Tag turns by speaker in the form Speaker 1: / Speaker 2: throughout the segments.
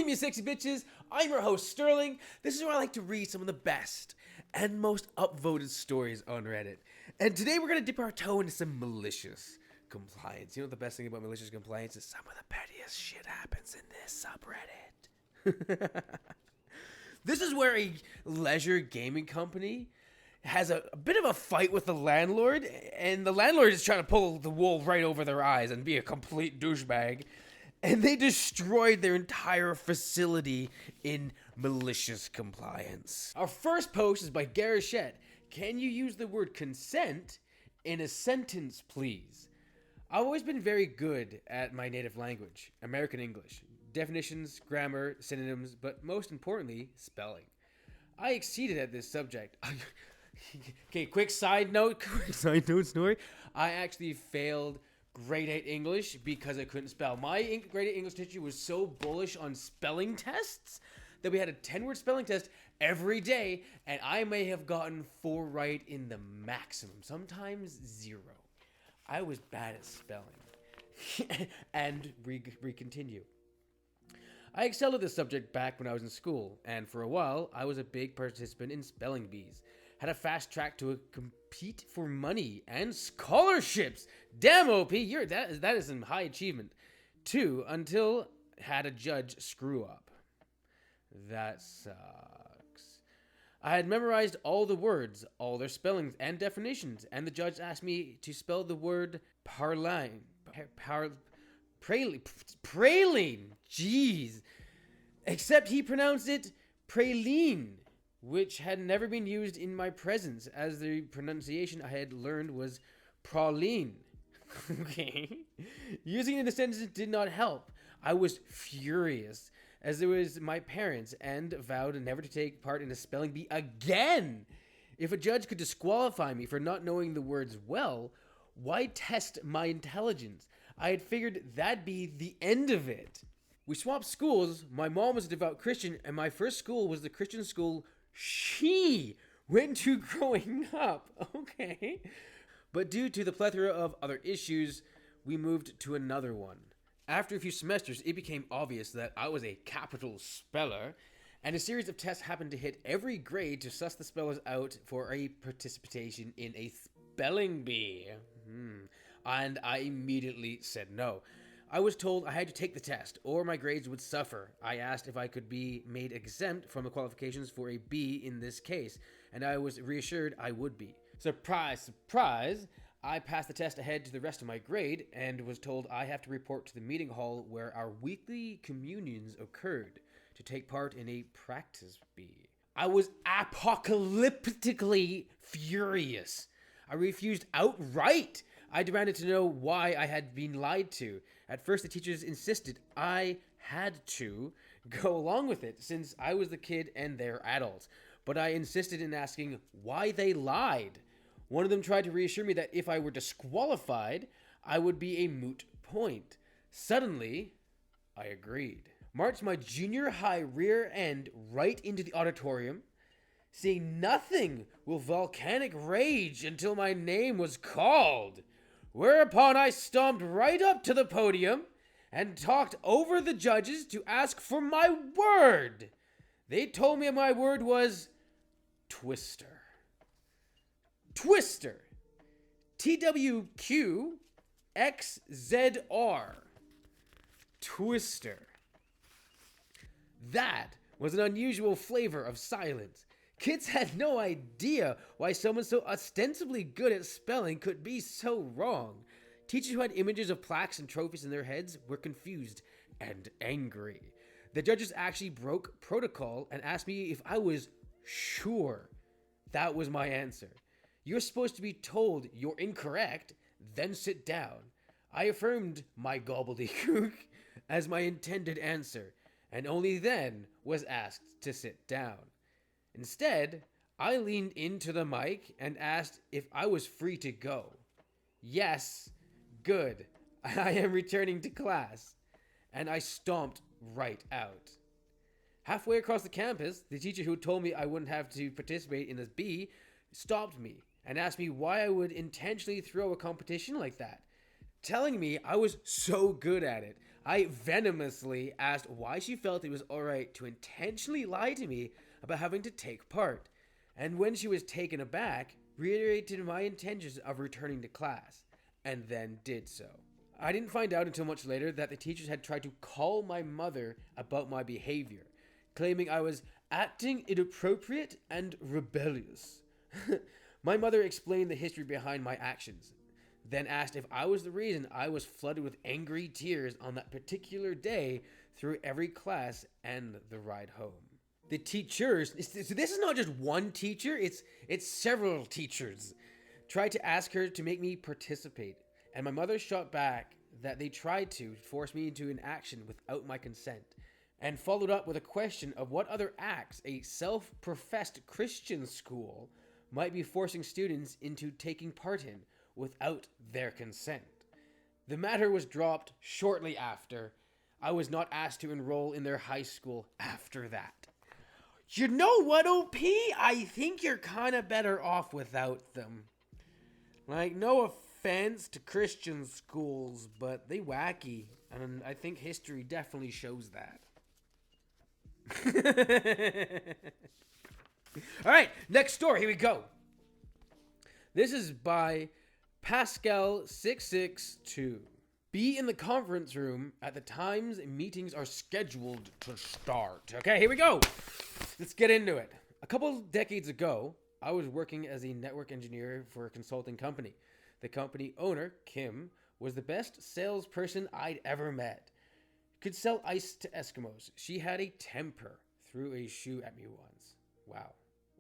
Speaker 1: Welcome, you sexy bitches. I'm your host, Sterling. This is where I like to read some of the best and most upvoted stories on Reddit. And today we're going to dip our toe into some malicious compliance. You know what the best thing about malicious compliance is? Some of the pettiest shit happens in this subreddit. This is where a leisure gaming company has a bit of a fight with the landlord, and the landlord is trying to pull the wool right over their eyes and be a complete douchebag. And they destroyed their entire facility in malicious compliance. Our first post is by Garachette. Can you use the word consent in a sentence, please? I've always been very good at my native language, American English. Definitions, grammar, synonyms, but most importantly, spelling. I exceeded at this subject. Okay, quick side note story. I actually failed grade 8 English because I couldn't spell. My grade 8 English teacher was so bullish on spelling tests that we had a 10-word spelling test every day, and I may have gotten 4 right in the maximum, sometimes 0. I was bad at spelling. And we continue. I excelled at this subject back when I was in school, and for a while, I was a big participant in spelling bees. Had a fast track to compete for money and scholarships. Damn, OP, that is some high achievement. 2, until had a judge screw up. That sucks. I had memorized all the words, all their spellings and definitions, and the judge asked me to spell the word praline. Jeez. Except he pronounced it praline, which had never been used in my presence, as the pronunciation I had learned was praline. Okay. Using it in a sentence did not help. I was furious, as it was my parents, and vowed never to take part in a spelling bee again. If a judge could disqualify me for not knowing the words well, why test my intelligence? I had figured that'd be the end of it. We swapped schools. My mom was a devout Christian, and my first school was the Christian school she went to growing up. Okay. But due to the plethora of other issues, we moved to another one. After a few semesters, it became obvious that I was a capital speller, and a series of tests happened to hit every grade to suss the spellers out for a participation in a spelling bee. And I immediately said no. I was told I had to take the test, or my grades would suffer. I asked if I could be made exempt from the qualifications for a B in this case, and I was reassured I would be. Surprise, surprise, I passed the test ahead to the rest of my grade, and was told I have to report to the meeting hall where our weekly communions occurred to take part in a practice B. I was apocalyptically furious. I refused outright. I demanded to know why I had been lied to. At first, the teachers insisted I had to go along with it, since I was the kid and they're adults. But I insisted in asking why they lied. One of them tried to reassure me that if I were disqualified, I would be a moot point. Suddenly, I agreed. Marched my junior high rear end right into the auditorium, seeing nothing with volcanic rage until my name was called. Whereupon I stomped right up to the podium and talked over the judges to ask for my word. They told me my word was Twister. Twister. TWQXZR. Twister. That was an unusual flavor of silence. Kids had no idea why someone so ostensibly good at spelling could be so wrong. Teachers who had images of plaques and trophies in their heads were confused and angry. The judges actually broke protocol and asked me if I was sure. That was my answer. You're supposed to be told you're incorrect, then sit down. I affirmed my gobbledygook as my intended answer, and only then was asked to sit down. Instead, I leaned into the mic and asked if I was free to go. Yes, good. I am returning to class. And I stomped right out. Halfway across the campus, the teacher who told me I wouldn't have to participate in this bee stopped me and asked me why I would intentionally throw a competition like that, telling me I was so good at it. I venomously asked why she felt it was alright to intentionally lie to me about having to take part, and when she was taken aback, reiterated my intentions of returning to class, and then did so. I didn't find out until much later that the teachers had tried to call my mother about my behavior, claiming I was acting inappropriate and rebellious. My mother explained the history behind my actions, then asked if I was the reason I was flooded with angry tears on that particular day through every class and the ride home. The teachers, so this is not just one teacher, it's several teachers, tried to ask her to make me participate, and my mother shot back that they tried to force me into an action without my consent, and followed up with a question of what other acts a self-professed Christian school might be forcing students into taking part in without their consent. The matter was dropped shortly after. I was not asked to enroll in their high school after that. You know what, OP? I think you're kind of better off without them. Like, no offense to Christian schools, but they wacky, and I think history definitely shows that. All right, next story. Here we go. This is by Pascal662. Be in the conference room at the times meetings are scheduled to start. Okay, here we go. Let's get into it. A couple decades ago, I was working as a network engineer for a consulting company. The company owner, Kim, was the best salesperson I'd ever met. Could sell ice to Eskimos. She had a temper. Threw a shoe at me once. Wow,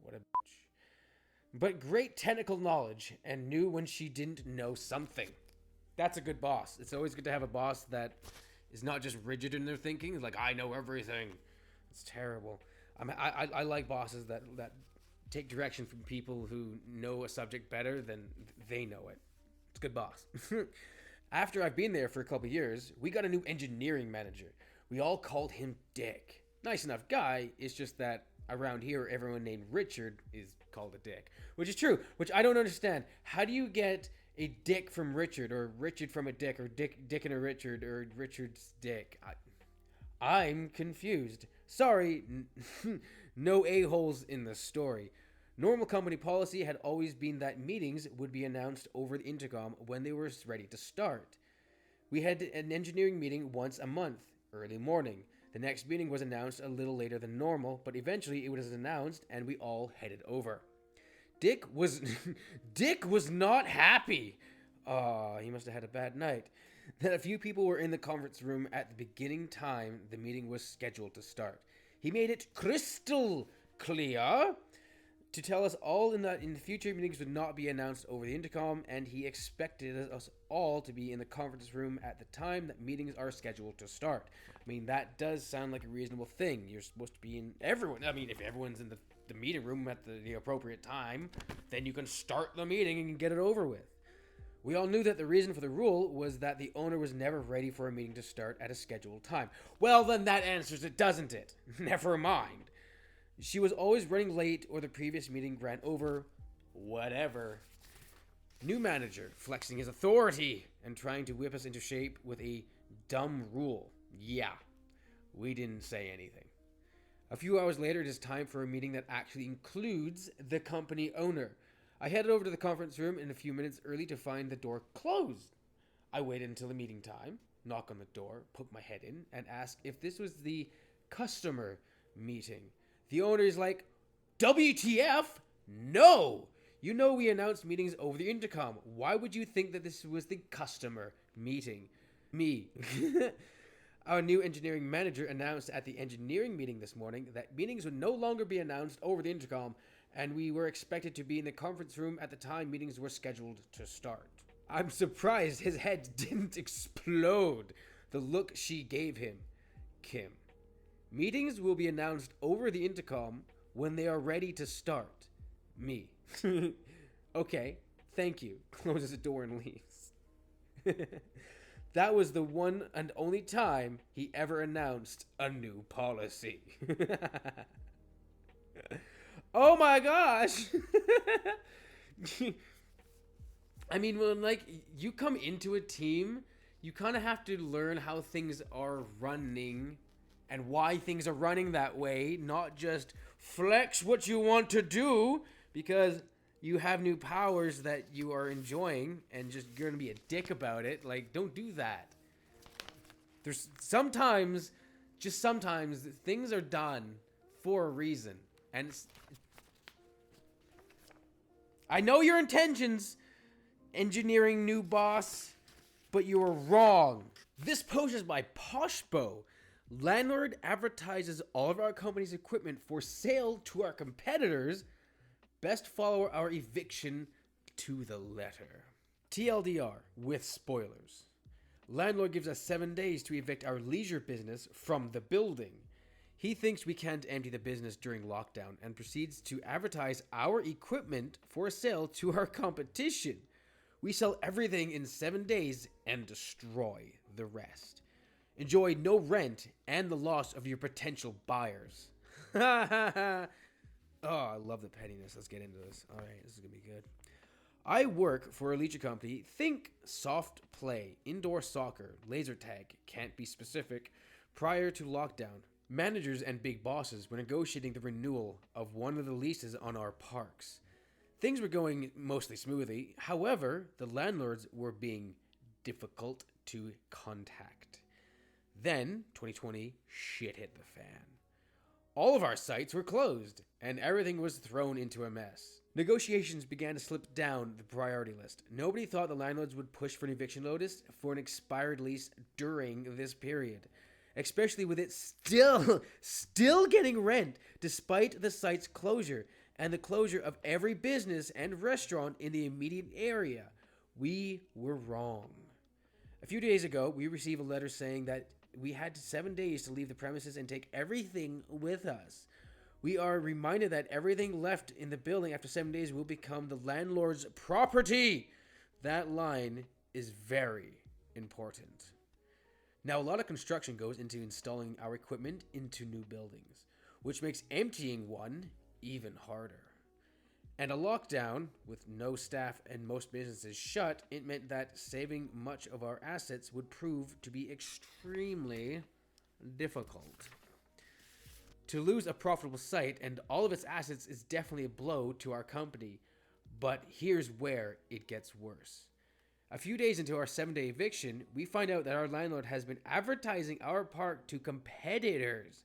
Speaker 1: what a bitch. But great technical knowledge and knew when she didn't know something. That's a good boss. It's always good to have a boss that is not just rigid in their thinking. Like, I know everything. It's terrible. I like bosses that take direction from people who know a subject better than they know it. It's a good boss. After I've been there for a couple of years, we got a new engineering manager. We all called him Dick. Nice enough guy. It's just that around here, everyone named Richard is called a dick. Which is true, which I don't understand. How do you get a dick from Richard, or Richard from a dick, or Dick and a Richard, or Richard's dick? I'm confused. Sorry, no a-holes in the story. Normal company policy had always been that meetings would be announced over the intercom when they were ready to start. We had an engineering meeting once a month, early morning. The next meeting was announced a little later than normal, but eventually it was announced and we all headed over. Dick was not happy. He must have had a bad night. That a few people were in the conference room at the beginning time the meeting was scheduled to start. He made it crystal clear to tell us all in the future meetings would not be announced over the intercom, and he expected us all to be in the conference room at the time that meetings are scheduled to start. I mean, that does sound like a reasonable thing. You're supposed to be in everyone. I mean, if everyone's in the meeting room at the appropriate time, then you can start the meeting and get it over with. We all knew that the reason for the rule was that the owner was never ready for a meeting to start at a scheduled time. Well, then that answers it, doesn't it? Never mind. She was always running late or the previous meeting ran over. Whatever. New manager, flexing his authority and trying to whip us into shape with a dumb rule. Yeah, we didn't say anything. A few hours later, it is time for a meeting that actually includes the company owner. I headed over to the conference room in a few minutes early to find the door closed. I waited until the meeting time, knock on the door, poke my head in, and ask if this was the customer meeting. The owner is like, WTF? No! You know we announce meetings over the intercom. Why would you think that this was the customer meeting? Me. Our new engineering manager announced at the engineering meeting this morning that meetings would no longer be announced over the intercom, and we were expected to be in the conference room at the time meetings were scheduled to start. I'm surprised his head didn't explode. The look she gave him. Kim. Meetings will be announced over the intercom when they are ready to start. Me. Okay, thank you. Closes the door and leaves. That was the one and only time he ever announced a new policy. Oh my gosh. I mean, when, like, you come into a team, you kind of have to learn how things are running and why things are running that way, not just flex what you want to do because you have new powers that you are enjoying and just you're going to be a dick about it. Like, don't do that. There's sometimes, just sometimes, things are done for a reason. And I know your intentions, engineering new boss, but you were wrong. This post is by Poshbo. Landlord advertises all of our company's equipment for sale to our competitors. Best follow our eviction to the letter. TLDR with spoilers. Landlord gives us 7 days to evict our leisure business from the building. He thinks we can't empty the business during lockdown and proceeds to advertise our equipment for sale to our competition. We sell everything in 7 days and destroy the rest. Enjoy no rent and the loss of your potential buyers. Oh, I love the pettiness. Let's get into this. All right, this is going to be good. I work for a leisure company. Think soft play, indoor soccer, laser tag, can't be specific. Prior to lockdown, managers and big bosses were negotiating the renewal of one of the leases on our parks. Things were going mostly smoothly. However, the landlords were being difficult to contact. Then, 2020, shit hit the fan. All of our sites were closed, and everything was thrown into a mess. Negotiations began to slip down the priority list. Nobody thought the landlords would push for an eviction notice for an expired lease during this period, especially with it still getting rent despite the site's closure and the closure of every business and restaurant in the immediate area. We were wrong. A few days ago, we received a letter saying that we had 7 days to leave the premises and take everything with us. We are reminded that everything left in the building after 7 days will become the landlord's property. That line is very important. Now, a lot of construction goes into installing our equipment into new buildings, which makes emptying one even harder. And a lockdown, with no staff and most businesses shut, it meant that saving much of our assets would prove to be extremely difficult. To lose a profitable site and all of its assets is definitely a blow to our company, but here's where it gets worse. A few days into our 7-day eviction, we find out that our landlord has been advertising our park to competitors.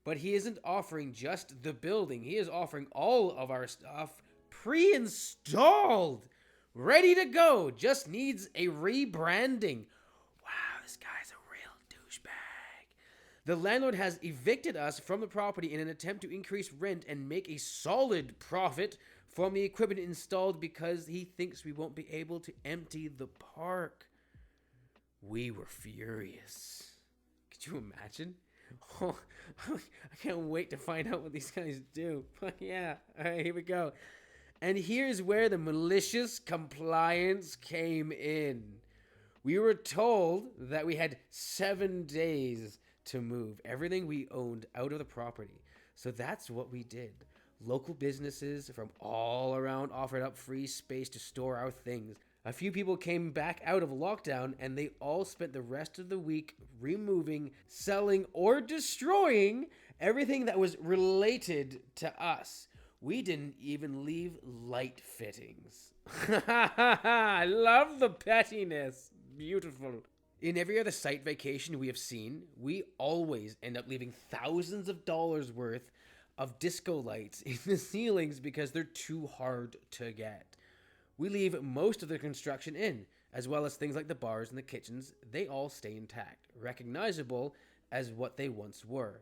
Speaker 1: But he isn't offering just the building. He is offering all of our stuff pre-installed, ready to go. Just needs a rebranding. Wow, this guy's a real douchebag. The landlord has evicted us from the property in an attempt to increase rent and make a solid profit from the equipment installed because he thinks we won't be able to empty the park. We were furious. Could you imagine? Oh, I can't wait to find out what these guys do. But yeah, all right, here we go. And here's where the malicious compliance came in. We were told that we had 7 days to move everything we owned out of the property. So that's what we did. Local businesses from all around offered up free space to store our things. A few people came back out of lockdown and they all spent the rest of the week removing, selling, or destroying everything that was related to us. We didn't even leave light fittings. I love the pettiness. Beautiful. In every other site vacation we have seen, we always end up leaving thousands of dollars worth of disco lights in the ceilings because they're too hard to get. We leave most of the construction in, as well as things like the bars and the kitchens. They all stay intact, recognizable as what they once were.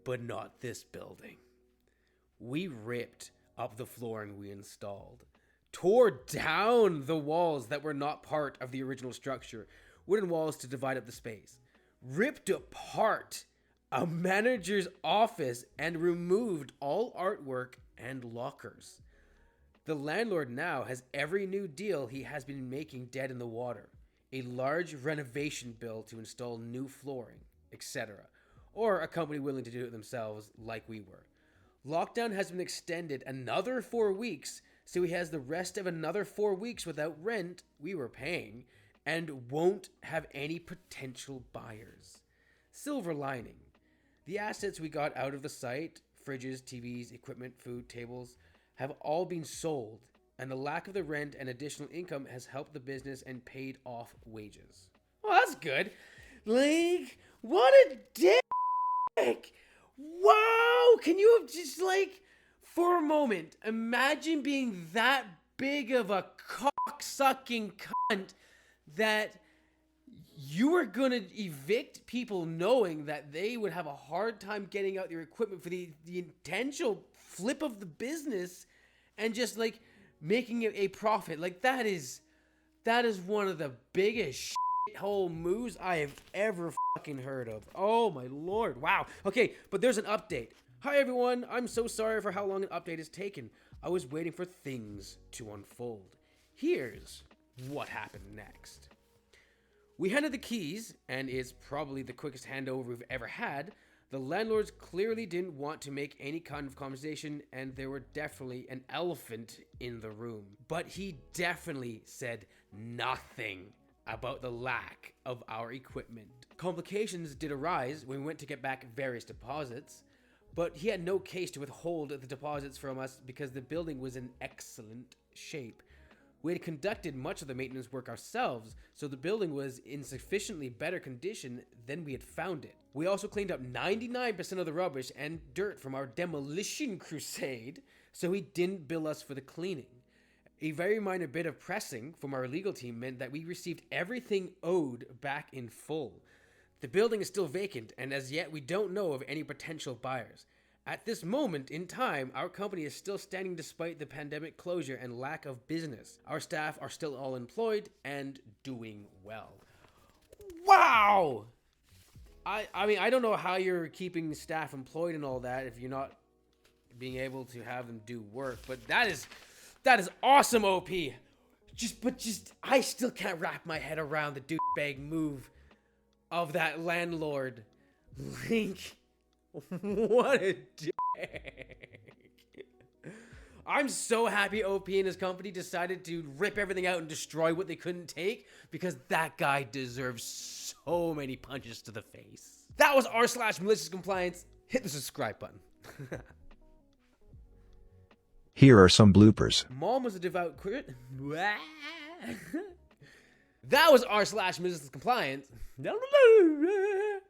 Speaker 1: But not this building. We ripped up the flooring we installed, tore down the walls that were not part of the original structure, wooden walls to divide up the space, ripped apart a manager's office and removed all artwork and lockers. The landlord now has every new deal he has been making dead in the water. A large renovation bill to install new flooring, etc. Or a company willing to do it themselves like we were. Lockdown has been extended another 4 weeks, so he has the rest of another 4 weeks without rent we were paying, and won't have any potential buyers. Silver lining. The assets we got out of the site, fridges, TVs, equipment, food, tables, have all been sold, and the lack of the rent and additional income has helped the business and paid off wages. Well, that's good. Like, what a dick! Wow! Can you have just, like, for a moment, imagine being that big of a cock-sucking cunt that you were gonna evict people knowing that they would have a hard time getting out their equipment for the intentional flip of the business and just, like, making it a profit. Like, that is one of the biggest shithole moves I have ever fucking heard of. Oh my lord. Wow. Okay, but there's an update. Hi everyone, I'm so sorry for how long an update has taken. I was waiting for things to unfold. Here's what happened next. We handed the keys, and it's probably the quickest handover we've ever had. The landlords clearly didn't want to make any kind of conversation, and there were definitely an elephant in the room. But he definitely said nothing about the lack of our equipment. Complications did arise when we went to get back various deposits, but he had no case to withhold the deposits from us because the building was in excellent shape. We had conducted much of the maintenance work ourselves, so the building was in sufficiently better condition than we had found it. We also cleaned up 99% of the rubbish and dirt from our demolition crusade, so he didn't bill us for the cleaning. A very minor bit of pressing from our legal team meant that we received everything owed back in full. The building is still vacant, and as yet we don't know of any potential buyers. At this moment in time, our company is still standing despite the pandemic closure and lack of business. Our staff are still all employed and doing well. Wow! I mean, I don't know how you're keeping staff employed and all that if you're not being able to have them do work, but that is awesome, OP. I still can't wrap my head around the douchebag move of that landlord. Link. What a dick. I'm so happy OP and his company decided to rip everything out and destroy what they couldn't take, because that guy deserves so many punches to the face. That was r/MaliciousCompliance. Hit the subscribe button.
Speaker 2: Here are some bloopers.
Speaker 1: Mom was a devout Christian. That was r/MaliciousCompliance.